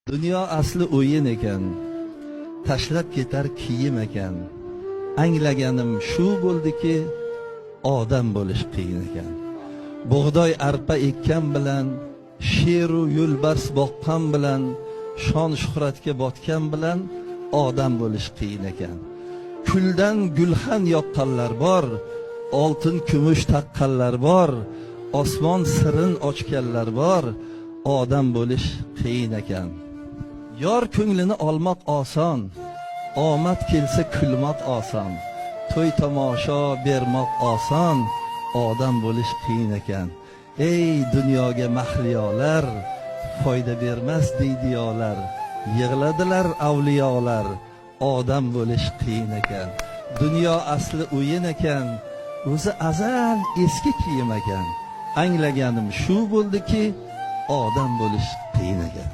Dunyo asli o'yin ekan, tashlab ketar kiyim ekan. Anglaganim shu bo'ldiki, odam bo'lish qiyin ekan. Bug'doy arpa ekkan bilan, sheru yo'lbars boqqan bilan, shon shuhratga botgan bilan odam bo'lish qiyin ekan. Kuldan gulxan yoqqanlar bor, oltin kumush taqqanlar bor, osmon sirin ochganlar bor, odam bo'lish qiyin ekan. Yor ko'nglini olmoq oson, omad kelsa kulmoq oson, to'y tomosha bermoq oson, odam bo'lish qiyin ekan. Ey dunyoga mahliyolar, foyda bermas deydiyolar, yig'ladilar avliyolar, odam bo'lish qiyin ekan. Dunyo asli o'yin ekan, o'zi azal eski kiyim ekan. Anglaganim shu bo'ldiki, odam bo'lish qiyin ekan.